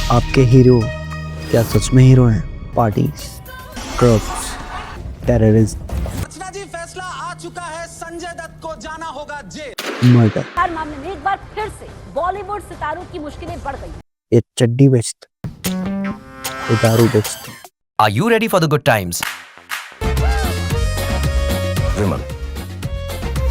आपके हीरो क्या सच में हीरो हैं? पार्टीज, ड्रग्स, टेररिज्म, अर्चना जी फैसला आ चुका है, संजय दत्त को जाना होगा जेल। मर्डर। हर मामले में एक बार फिर से बॉलीवुड सितारों की मुश्किलें बढ़ गई। ये चड्डी बेचते, ये दारू बेचते। Are you ready for the good times? विमल,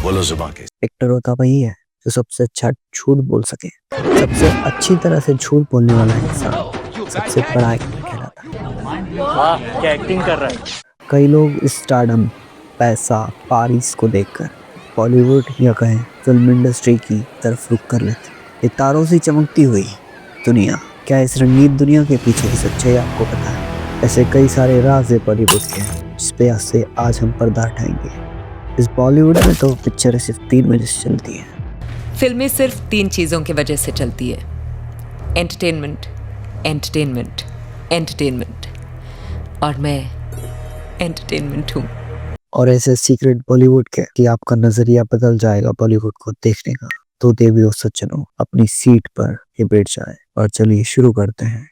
बोलो जुबान के। एक्टर होता वही है जो सबसे अच्छा झूठ बोल सके। सबसे अच्छी तरह से झूठ बोलने वाला इंसान सबसे बड़ा एक्टर कहलाता है। वाह क्या एक्टिंग कर रहा है। कई लोग स्टारडम, पैसा, पारिस को देखकर बॉलीवुड या कहें फिल्म इंडस्ट्री की तरफ रुख कर लेते। ये तारों से चमकती हुई दुनिया, क्या इस रंगीन दुनिया के पीछे की सच्चाई आपको पता है? ऐसे कई सारे राज है बॉलीवुड के जिस पे आज हम पर्दा हटाएंगे। इस बॉलीवुड में तो पिक्चरें सिर्फ 3 वजह से चलती हैं। फिल्में सिर्फ 3 चीज़ों की वजह से चलती है: एंटरटेनमेंट, एंटरटेनमेंट, एंटरटेनमेंट। और मैं एंटरटेनमेंट हूँ। और ऐसे सीक्रेट बॉलीवुड के कि आपका नजरिया बदल जाएगा बॉलीवुड को देखने का। तो देवियों सज्जनों, अपनी सीट पर ही बैठ जाएं और चलिए शुरू करते हैं।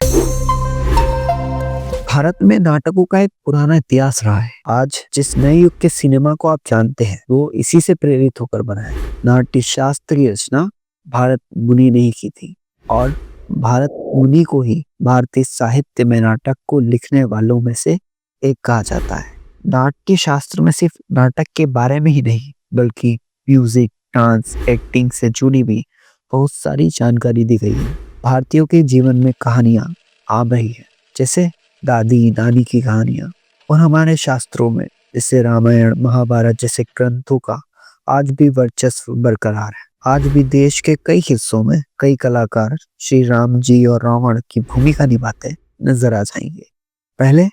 भारत में नाटकों का एक पुराना इतिहास रहा है। आज जिस नए युग के सिनेमा को आप जानते हैं वो इसी से प्रेरित होकर बना है। नाट्य शास्त्र की रचना भारत मुनि ने ही की थी और भारत मुनि को ही भारतीय साहित्य में नाटक को लिखने वालों में से एक कहा जाता है। नाट्य शास्त्र में सिर्फ नाटक के बारे में ही नहीं बल्कि म्यूजिक, डांस, एक्टिंग से जुड़ी भी बहुत सारी जानकारी दी गई है। भारतीयों के जीवन में कहानियां आ रही है, जैसे दादी नानी की कहानियां, और हमारे शास्त्रों में जैसे रामायण, महाभारत जैसे ग्रंथों का आज भी वर्चस्व बरकरार है। आज भी देश के कई हिस्सों में कई कलाकार श्री राम जी और रावण की भूमिका निभाते नजर आ जाएंगे। पहले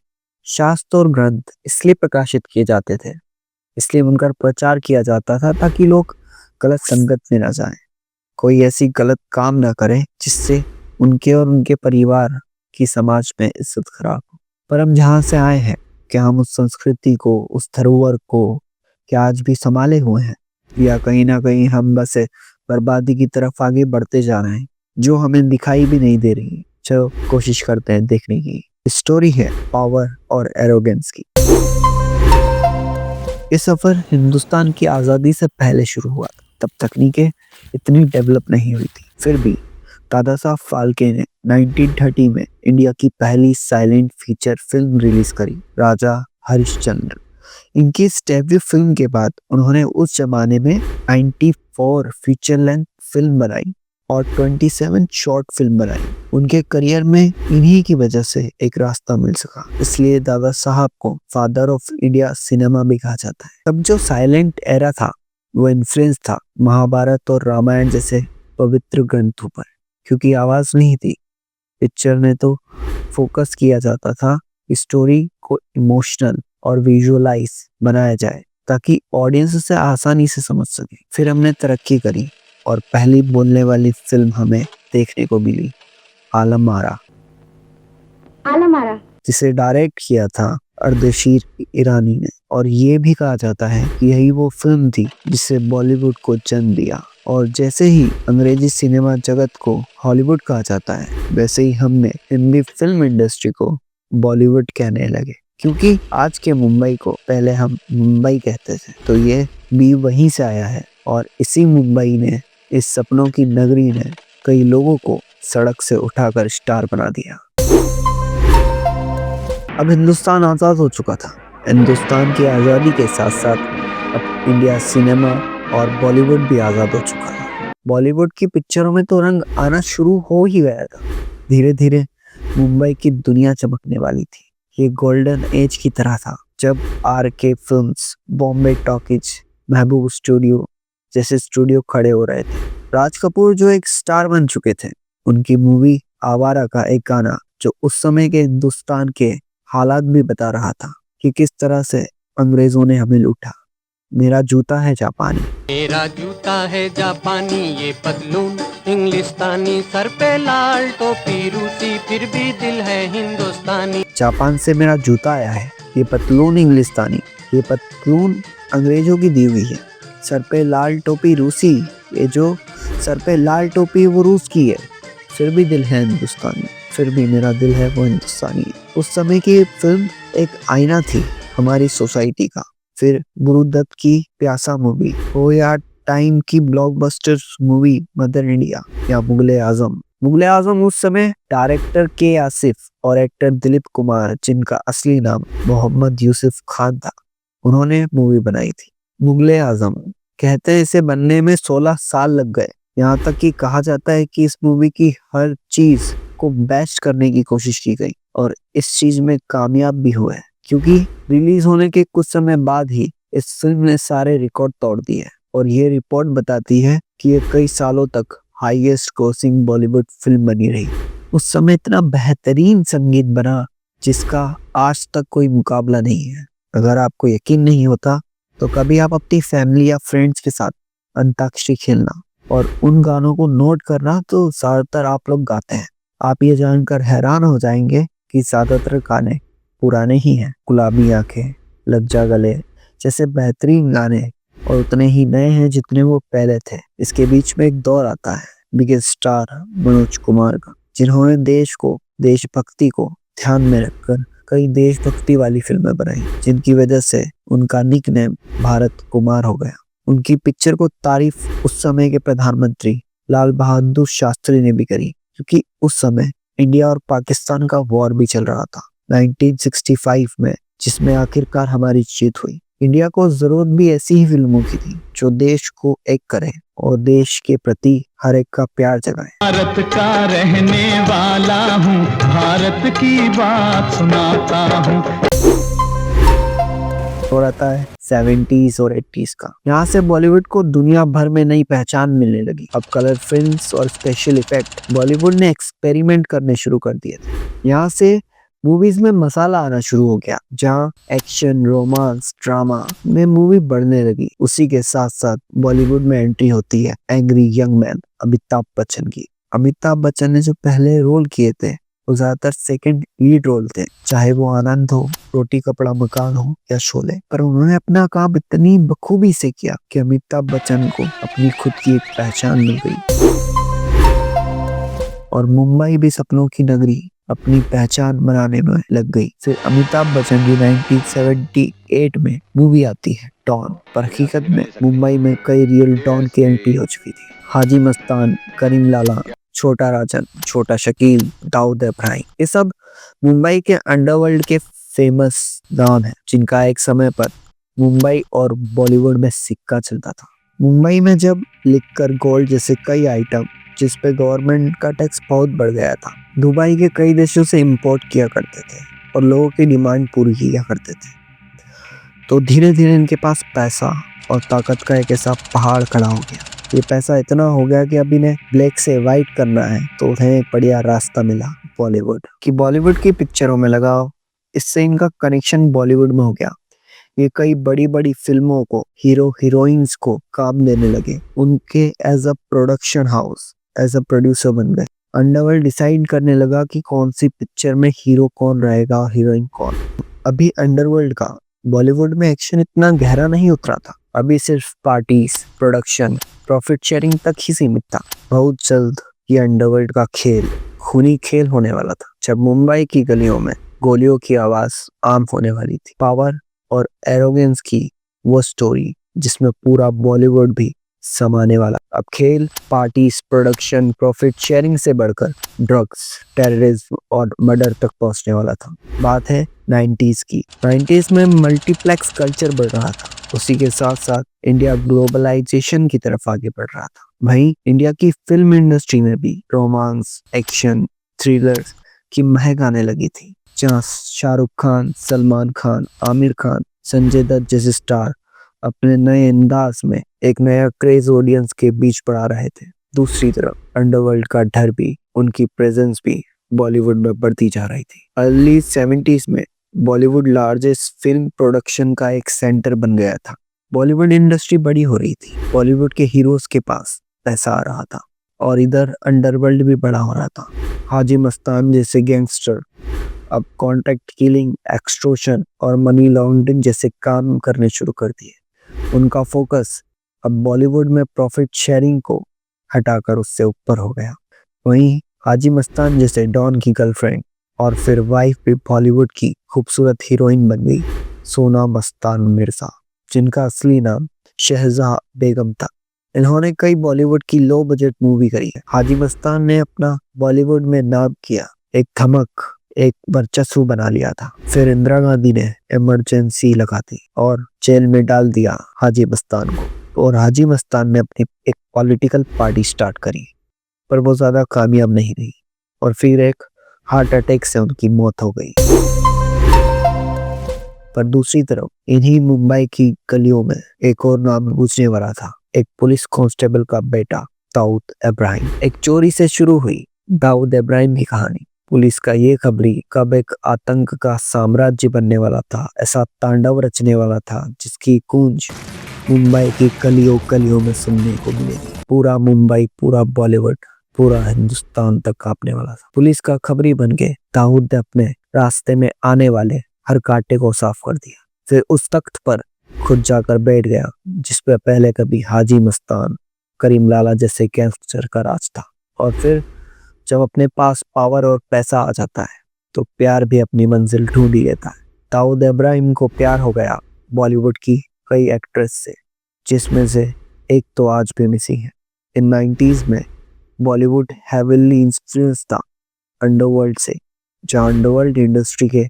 शास्त्र और ग्रंथ इसलिए प्रकाशित किए जाते थे, इसलिए उनका प्रचार किया जाता था ताकि लोग गलत संगत में न जाएं, कोई ऐसी गलत काम न करे जिससे उनके और उनके परिवार की समाज में इज्जत खराब हो। पर हम जहाँ से आए हैं, क्या हम उस संस्कृति को, उस धरोहर को क्या आज भी संभाले हुए हैं, या कहीं ना कहीं हम बस बर्बादी की तरफ आगे बढ़ते जा रहे हैं जो हमें दिखाई भी नहीं दे रही। चलो कोशिश करते हैं देखने की। स्टोरी है पावर और एरोगेंस की। ये सफर हिंदुस्तान की आज़ादी से पहले शुरू हुआ था। तब तकनीकें इतनी डेवलप नहीं हुई थी। फिर भी दादा साहब फाल्के ने 1930 में इंडिया की पहली साइलेंट फीचर फिल्म रिलीज करी, राजा हरिश्चंद्र। इनकी इस डेब्यू फिल्म के बाद उन्होंने उस जमाने में 94 फीचर लेंथ फिल्म बनाई और 27 शॉर्ट फिल्म बनाई। उनके करियर में इन्हीं की वजह से एक रास्ता मिल सका, इसलिए दादा साहब को फादर ऑफ इंडिया सिनेमा भी कहा जाता है। तब जो साइलेंट एरा था वो इन्फ्लुएंस था महाभारत और रामायण जैसे पवित्र ग्रंथों पर, क्योंकि आवाज नहीं थी। पिक्चर में तो फोकस किया जाता था स्टोरी को इमोशनल और विजुअलाइज बनाया जाए ताकि ऑडियंस से आसानी से समझ सके। फिर हमने तरक्की करी और पहली बोलने वाली फिल्म हमें देखने को मिली, आलम आरा, जिसे डायरेक्ट किया था अर्देशीर ईरानी ने। और ये भी कहा जाता है कि यही वो फिल्म थी जिससे बॉलीवुड को जन्म दिया। और जैसे ही अंग्रेजी सिनेमा जगत को हॉलीवुड कहा जाता है, वैसे ही हमने हिंदी फिल्म इंडस्ट्री को बॉलीवुड कहने लगे, क्योंकि आज के मुंबई को पहले हम मुंबई कहते थे। तो ये भी वहीं से आया है और इसी मुंबई ने, इस सपनों की नगरी ने कई लोगों को सड़क से उठाकर स्टार बना दिया। अब हिंदुस्तान आज़ाद हो चुका था। हिंदुस्तान की आज़ादी के साथ साथ अब इंडिया सिनेमा और बॉलीवुड भी आज़ाद हो चुका है। बॉलीवुड की पिक्चरों में तो रंग आना शुरू हो ही गया था। धीरे धीरे मुंबई की दुनिया चमकने वाली थी। ये गोल्डन एज की तरह था जब RK फिल्म्स, बॉम्बे टॉकीज, महबूब स्टूडियो जैसे स्टूडियो खड़े हो रहे थे। राज कपूर जो एक स्टार बन चुके थे, उनकी मूवी आवारा का एक गाना जो उस समय के हिंदुस्तान के हालात भी बता रहा था कि किस तरह से अंग्रेजों ने हमें लूटा। मेरा जूता है जापानी, मेरा जूता है जापानी, ये पतलून इंग्लिस्तानी, सर पे लाल टोपी रूसी, फिर भी दिल है हिंदुस्तानी। जापान से मेरा जूता आया है, ये पतलून इंग्लिस्तानी, ये पतलून अंग्रेजों की दी हुई है, सर पे लाल टोपी रूसी, ये जो सर पे लाल टोपी वो रूस की है, फिर भी दिल है हिंदुस्तानी। फिर भी मेरा दिल है वो हिंदुस्तानी है। उस समय की फिल्म एक आईना थी हमारी सोसाइटी का। फिर गुरुदत्त की प्यासा मूवी हो या टाइम की ब्लॉकबस्टर मूवी मदर इंडिया या मुगले आजम। मुगले आजम उस समय डायरेक्टर के आसिफ और एक्टर दिलीप कुमार, जिनका असली नाम मोहम्मद यूसुफ खान था, उन्होंने मूवी बनाई थी मुगले आजम। कहते हैं इसे बनने में 16 साल लग गए। यहाँ तक कि कहा जाता है कि इस मूवी की हर चीज को बेस्ट करने की कोशिश की गई और इस चीज में कामयाब भी हुए, क्योंकि रिलीज होने के कुछ समय बाद ही इस फिल्म ने सारे रिकॉर्ड तोड़ दिए और ये रिपोर्ट बताती है कि ये कई सालों तक हाईएस्ट ग्रॉसिंग बॉलीवुड फिल्म बनी रही। उस समय इतना बेहतरीन संगीत बना जिसका आज तक कोई मुकाबला नहीं है। अगर आपको यकीन नहीं होता तो कभी आप अपनी फैमिली या फ्रेंड्स के साथ अंताक्षरी खेलना और उन गानों को नोट करना, तो ज्यादातर आप लोग गाते हैं। आप ये जानकर हैरान हो जाएंगे कि ज्यादातर गाने पुराने ही हैं। गुलाबी आंखें, लग जा गले जैसे बेहतरीन गाने और उतने ही नए हैं जितने वो पहले थे। इसके बीच में एक दौर आता है बिगेस्ट स्टार मनोज कुमार का, जिन्होंने देश को, देशभक्ति को ध्यान में रखकर कई देशभक्ति वाली फिल्में बनाई, जिनकी वजह से उनका निकनेम भारत कुमार हो गया। उनकी पिक्चर को तारीफ उस समय के प्रधानमंत्री लाल बहादुर शास्त्री ने भी करी, क्योंकि उस समय इंडिया और पाकिस्तान का वॉर भी चल रहा था 1965 में, जिसमें आखिरकार हमारी जीत हुई। इंडिया को जरूरत भी ऐसी ही फिल्मों की थी जो देश को एक करें और देश के प्रति हर एक का प्यार जगाएं। भारत का रहने वाला हूँ, भारत की बात सुनाता हूँ। और आता है 70s और 80s का। यहाँ से बॉलीवुड को दुनिया भर में नई पहचान मिलने लगी। अब कलर फिल्म्स और स्पेशल इफेक्ट बॉलीवुड ने एक्सपेरिमेंट करने शुरू कर दिए थे। यहाँ से मूवीज में मसाला आना शुरू हो गया, जहाँ एक्शन, रोमांस, ड्रामा में मूवी बढ़ने लगी। उसी के साथ साथ बॉलीवुड में एंट्री होती है angry young man Amitabh Bachchan की। अमिताभ बच्चन ने जो पहले रोल किए थे वो ज्यादातर सेकंड लीड रोल थे, चाहे वो आनंद हो, रोटी कपड़ा मकान हो या शोले। पर उन्होंने अपना काम इतनी बखूबी से किया कि अमिताभ बच्चन को अपनी खुद की एक पहचान मिल गई और मुंबई भी सपनों की नगरी अपनी पहचान बनाने में लग गई। फिर अमिताभ बच्चन की 1978 में मूवी आती है डॉन। पर हकीकत में मुंबई में कई रियल डॉन की एंट्री हो चुकी थी। हाजी मस्तान, करीम लाला, छोटा राजन, छोटा शकील, दाऊद इब्राहिम, ये सब मुंबई के अंडरवर्ल्ड के फेमस डॉन हैं, जिनका एक समय पर मुंबई और बॉलीवुड में सिक्का चलता था। मुंबई में जब लिक्कर, गोल्ड जैसे कई आइटम जिस पे गवर्नमेंट का टैक्स बहुत बढ़ गया था, दुबई के कई देशों से इंपोर्ट किया करते थे और लोगों की डिमांड पूरी किया करते थे, तो धीरे धीरे इनके पास पैसा और ताकत का एक ऐसा पहाड़ खड़ा हो गया। ये पैसा इतना हो गया कि अब इन्हें ब्लैक से वाइट करना है, तो उन्हें एक बढ़िया रास्ता मिला बॉलीवुड कि बॉलीवुड की पिक्चरों में लगाओ। इससे इनका कनेक्शन बॉलीवुड में हो गया। ये कई बड़ी बड़ी फिल्मों को, हीरो हीरोइंस को काम देने लगे। उनके as a production house, as a producer बन गए। अंडरवर्ल्ड डिसाइड करने लगा कि कौन सी पिक्चर में हीरो कौन रहेगा और हीरोइन कौन। अभी अंडरवर्ल्ड का बॉलीवुड में एक्शन इतना गहरा नहीं उतरा था। अभी सिर्फ पार्टीज, प्रोडक्शन, प्रॉफिट शेयरिंग तक ही सीमित था। बहुत जल्द ये अंडरवर्ल्ड का खेल खूनी खेल होने वाला था, जब मुंबई की गलियों में गोलियों की आवाज आम होने वाली थी। पावर और एरोगेंस की वो स्टोरी जिसमें पूरा बॉलीवुड भी समाने वाला। अब खेल पार्टीज, प्रोडक्शन, प्रॉफिट शेयरिंग से बढ़कर ड्रग्स, टेररिज्म और मर्डर तक पहुंचने वाला था। बात है 90s की। 90s में मल्टीप्लेक्स कल्चर बढ़ रहा था। उसी के साथ साथ इंडिया ग्लोबलाइजेशन की तरफ आगे बढ़ रहा था। वहीं इंडिया की फिल्म इंडस्ट्री में भी रोमांस, एक्शन, थ्रिलर की महक आने लगी थी, जहाँ शाहरुख खान, सलमान खान, आमिर खान, संजय दत्त जैसे स्टार अपने नए अंदाज में एक नया क्रेज ऑडियंस के बीच बढ़ा रहे थे। दूसरी तरफ अंडरवर्ल्ड का डर भी, उनकी प्रेजेंस भी बॉलीवुड में बढ़ती जा रही थी। अर्ली 70s में बॉलीवुड लार्जेस्ट फिल्म प्रोडक्शन का एक सेंटर बन गया था। बॉलीवुड इंडस्ट्री बड़ी हो रही थी, बॉलीवुड के हीरोज के पास पैसा आ रहा था और इधर अंडरवर्ल्ड भी बड़ा हो रहा था। हाजी मस्तान जैसे गैंगस्टर अब कॉन्ट्रैक्ट किलिंग, एक्सटॉर्शन और मनी लॉन्ड्रिंग जैसे काम करने शुरू कर दिए। उनका फोकस अब बॉलीवुड में प्रॉफिट शेयरिंग को हटाकर उससे ऊपर हो गया। वहीं हाजी मस्तान जैसे डॉन की गर्लफ्रेंड और फिर वाइफ भी बॉलीवुड की खूबसूरत हीरोइन बन गई, सोना मस्तान मिर्जा, जिनका असली नाम शहजहाँ बेगम था। इन्होंने कई बॉलीवुड की लो बजट मूवी करी है। हाजी मस्तान ने अपना बॉलीवुड में नाम किया, एक धमक, एक वर्चस्व बना लिया था। फिर इंदिरा गांधी ने इमरजेंसी लगा दी और जेल में डाल दिया हाजी मस्तान को, और हाजी मस्तान ने अपनी एक पॉलिटिकल पार्टी स्टार्ट करी, पर वो ज्यादा कामयाब नहीं रही और फिर एक हार्ट अटैक से उनकी मौत हो गई। पर दूसरी तरफ इन्हीं मुंबई की गलियों में एक और नाम गूंजने वाला था, एक पुलिस कांस्टेबल का बेटा दाऊद इब्राहिम। एक चोरी से शुरू हुई दाऊद इब्राहिम की कहानी पुलिस का ये खबरी कब एक आतंक का साम्राज्य बनने वाला था, ऐसा तांडव रचने वाला था जिसकी गूंज मुंबई की गलियों गलियों में सुनने को मिलेगी। पूरा मुंबई, पूरा बॉलीवुड, पूरा हिंदुस्तान तक कांपने वाला था। पुलिस का खबरी बन के दाऊद ने अपने रास्ते में आने वाले हर कांटे को साफ कर दिया। फिर उस तख्त पर खुद जाकर बैठ गया जिस पे पहले कभी हाजी मस्तान, करीम लाला जैसे गैंगस्टर का राज था। और फिर जब अपने पास पावर और पैसा आ जाता है तो प्यार भी अपनी मंजिल ढूंढ ही लेता है। दाऊद इब्राहिम को प्यार हो गया बॉलीवुड की कई एक्ट्रेस से, जिसमें से एक तो आज भी मिसिंग है। इन 90s में बॉलीवुड हैवीली इंफ्लुएंस था अंडरवर्ल्ड से, जहां अंडरवर्ल्ड इंडस्ट्री के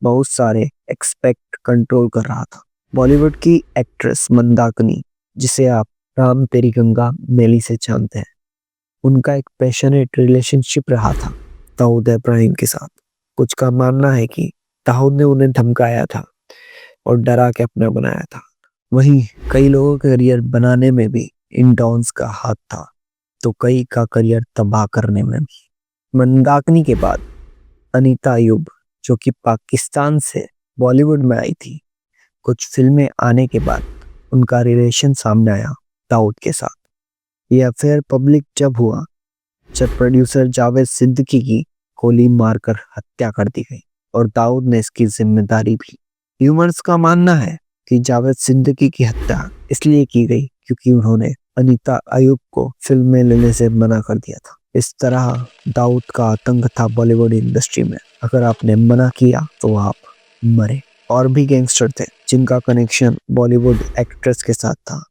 बहुत सारे एक्सपेक्ट कंट्रोल कर रहा था। बॉलीवुड की एक्ट्रेस मंदाकिनी, जिसे आप राम तेरी गंगा मैली से जानते हैं, उनका एक पैशनेट रिलेशनशिप रहा था दाऊद इब्राहिम के साथ। कुछ का मानना है कि दाऊद ने उन्हें धमकाया था और डरा के अपना बनाया था। वहीं कई लोगों का करियर बनाने में भी इन डॉन्स का हाथ था, तो कई का करियर तबाह करने में भी। मंदाकिनी के बाद अनीता अयूब, जो कि पाकिस्तान से बॉलीवुड में आई थी, कुछ फिल्में आने के बाद उनका रिलेशन सामने आया दाऊद के साथ। यह अफेयर पब्लिक जब हुआ जब प्रोड्यूसर जावेद सिद्दीकी की गोली मारकर हत्या कर दी गई, और दाऊद ने इसकी जिम्मेदारी भी। ह्यूमर्स का मानना है कि जावेद सिद्दीकी की हत्या इसलिए की गई क्योंकि उन्होंने अनीता अयूब को फिल्म में लेने से मना कर दिया था। इस तरह दाऊद का आतंक था बॉलीवुड इंडस्ट्री में, अगर आपने मना किया तो आप मरे। और भी गैंगस्टर थे जिनका कनेक्शन बॉलीवुड एक्ट्रेस के साथ था,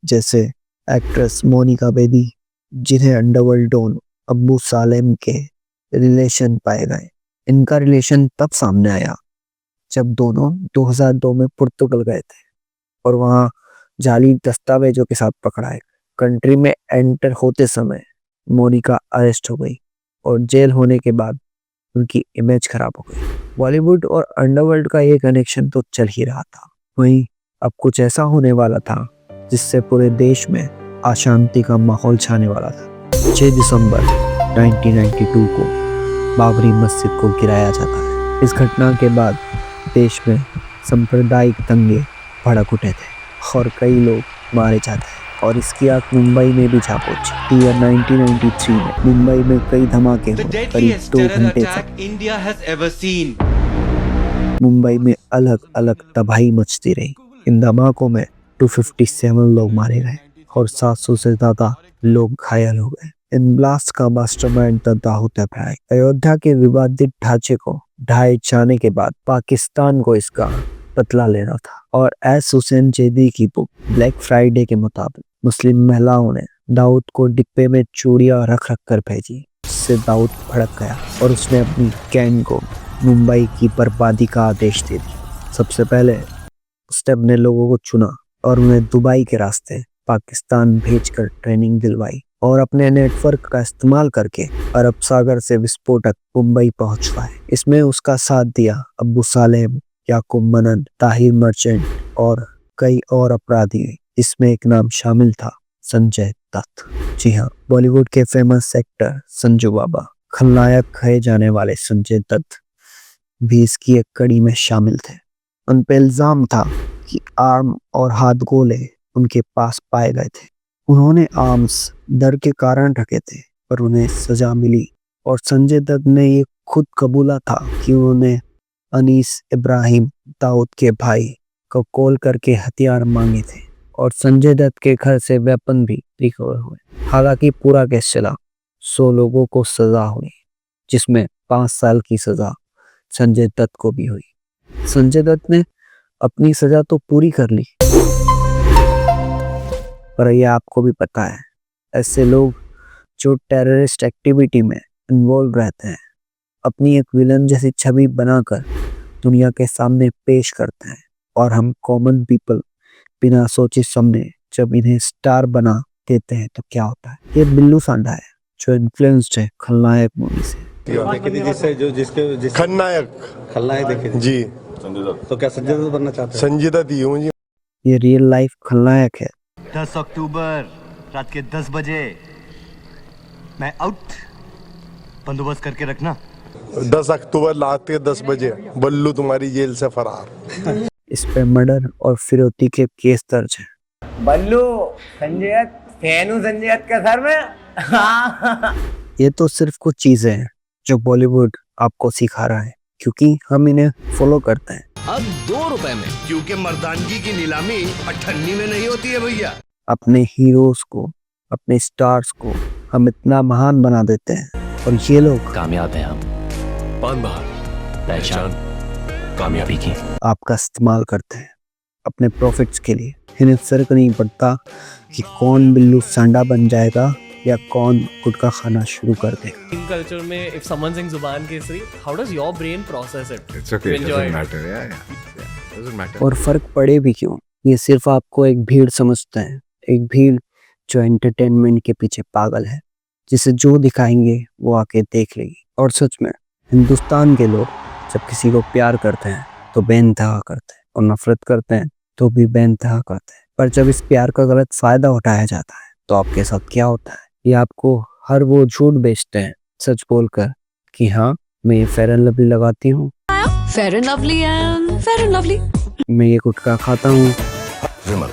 जैसे एक्ट्रेस मोनिका बेदी, जिन्हें अंडरवर्ल्ड डॉन अब्बू सालेम के रिलेशन पाए गए। इनका रिलेशन तब सामने आया जब दोनों 2002 में पुर्तगाल गए थे और वहाँ जाली दस्तावेजों के साथ पकड़ाए। कंट्री में एंटर होते समय मोनिका अरेस्ट हो गई और जेल होने के बाद उनकी इमेज खराब हो गई। बॉलीवुड और अंडरवर्ल्ड का ये कनेक्शन तो चल ही रहा था, वहीं अब कुछ ऐसा होने वाला था जिससे पूरे देश में अशांति का माहौल छाने वाला था। 6 दिसंबर 1992 को बाबरी मस्जिद को गिराया जाता है। इस घटना के बाद देश में सांप्रदायिक दंगे भड़क उठे थे और कई लोग मारे जाते हैं, और इसकी आग मुंबई में भी जा पहुंची। ईयर 1993 में मुंबई में कई धमाके हुए, करीब 2 घंटे तक मुंबई में अलग अलग तबाही मचती रही। इन धमाकों में 257 लोग मारे गए और 700 से ज्यादा लोग घायल हो गए। इन ब्लास्ट का मास्टरमाइंड था दाऊद इब्राहिम। अयोध्या के विवादित ढांचे को ढाए जाने के बाद पाकिस्तान को इसका बदला लेना था, और एस हुसैन जैदी की बुक ब्लैक फ्राइडे के मुताबिक मुस्लिम महिलाओं ने दाऊद को डिब्बे में चूड़ियां रख रख कर भेजी, जिससे दाऊद भड़क गया और उसने अपनी गैंग को मुंबई की बर्बादी का आदेश दे दिया। सबसे पहले उसने अपने लोगों को चुना और उन्हें दुबई के रास्ते पाकिस्तान भेजकर ट्रेनिंग दिलवाई, और अपने नेटवर्क का इस्तेमाल करके अरब सागर से विस्फोटक मुंबई पहुंचवाए। इसमें उसका साथ दिया अब्बू सालेम, याकूब मनन, ताहिर मर्चेंट और कई और अपराधी, इसमें एक नाम शामिल था संजय दत्त। जी हाँ, बॉलीवुड के फेमस एक्टर संजू बाबा, खलनायक कहे जाने वाले संजय दत्त भी इसकी एक कड़ी में शामिल थे। उन पे इल्जाम था कि आर्म और हाथ गोले उनके पास पाए गए थे। उन्होंने आर्म्स डर के कारण रखे थे पर उन्हें सजा मिली, और संजय दत्त ने ये खुद कबूला था कि उन्होंने अनीस इब्राहिम, दाऊद के भाई, को कॉल करके हथियार मांगे थे, और संजय दत्त के घर से वेपन भी रिकवर हुए। हालांकि पूरा केस चला 100 लोगों को सजा हुई, जिसमें 5 साल की सजा संजय दत्त को भी हुई। संजय दत्त ने अपनी सजा तो पूरी कर ली, पर यह आपको भी पता है, ऐसे लोग जो टेररिस्ट एक्टिविटी में इन्वॉल्व रहते हैं अपनी एक विलन जैसी छवि बनाकर दुनिया के सामने पेश करते हैं, और हम कॉमन पीपल बिना सोचे समझे जब इन्हें स्टार बना देते हैं तो क्या होता है। ये बिल्लू सांडा है जो इन्फ्लुएंस्ड है खलनायक मूवी से। खलनायक देखे जी। तो क्या संजय दत्त बनना चाहते हैं? संजय दत्त ही हूँ जी। ये रियल लाइफ खलनायक है। 10 अक्टूबर रात के 10 बजे मैं आउट, बंदोबस्त करके रखना। 10 अक्टूबर रात के 10 बजे बल्लू तुम्हारी जेल से फरार। इस पे मर्डर और फिरौती के केस दर्ज है। बल्लू संजय फैन हूँ संजय के सर में। ये तो सिर्फ कुछ चीजें हैं जो बॉलीवुड आपको सिखा रहा है, क्योंकि हम इन्हें फॉलो करते हैं। अब 2 रुपए में, क्योंकि मर्दानगी की नीलामी 98 में नहीं होती है भैया। अपने हीरोज को, अपने स्टार्स को हम इतना महान बना देते हैं, और ये लोग कामयाब हैं हम। पान बाहर पहचान कामयाबी की आपका इस्तेमाल करते हैं अपने प्रॉफिट्स के लिए। इन्हें फर्क नहीं पड़ता कि कौन बिल्लू सांडा बन जाएगा या कौन गुटखा खाना शुरू कर देगा। In culture में if someone sings जुबान Kesari, how does your brain process it? It's okay, it Enjoy doesn't it. matter, yeah. Doesn't matter. और फर्क पड़े भी क्यों, ये सिर्फ आपको एक भीड़ समझते हैं, एक भीड़ जो एंटरटेनमेंट के पीछे पागल है, जिसे जो दिखाएंगे वो आके देख लेगी। और सच में हिंदुस्तान के लोग जब किसी को प्यार करते हैं तो बेइंतहा करते हैं, और नफरत करते हैं तो भी बेइंतहा करते हैं। पर जब इस प्यार का गलत फायदा उठाया जाता है तो आपके साथ क्या होता है? ये आपको हर वो झूठ बेचते हैं सच बोलकर कि हाँ मैं ये फेयर एंड लवली लगाती हूँ, fair and lovely and fair and lovely, मैं ये गुटखा खाता हूँ, विमल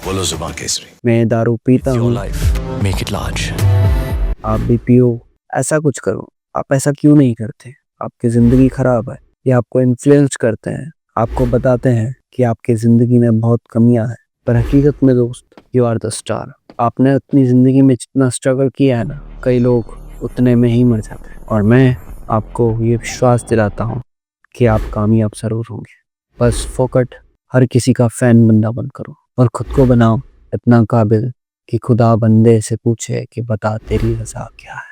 बोलो जुबान केसरी। मैं ये दारू पीता हूँ, मेक इट लार्ज। आप भी पियो, ऐसा कुछ करो। आप ऐसा क्यों नहीं करते? आपकी जिंदगी खराब है। ये आपको इन्फ्लुएंस करते हैं, आपको बताते हैं कि आपकी जिंदगी में बहुत कमियां हैं, पर हकीकत में दोस्त यू आर द स्टार। आपने अपनी जिंदगी में जितना स्ट्रगल किया है ना, कई लोग उतने में ही मर जाते हैं, और मैं आपको ये विश्वास दिलाता हूँ कि आप कामयाब जरूर होंगे। बस फोकट हर किसी का फैन बंदा बन करो, और खुद को बनाओ इतना काबिल कि खुदा बंदे से पूछे कि बता तेरी रज़ा क्या है।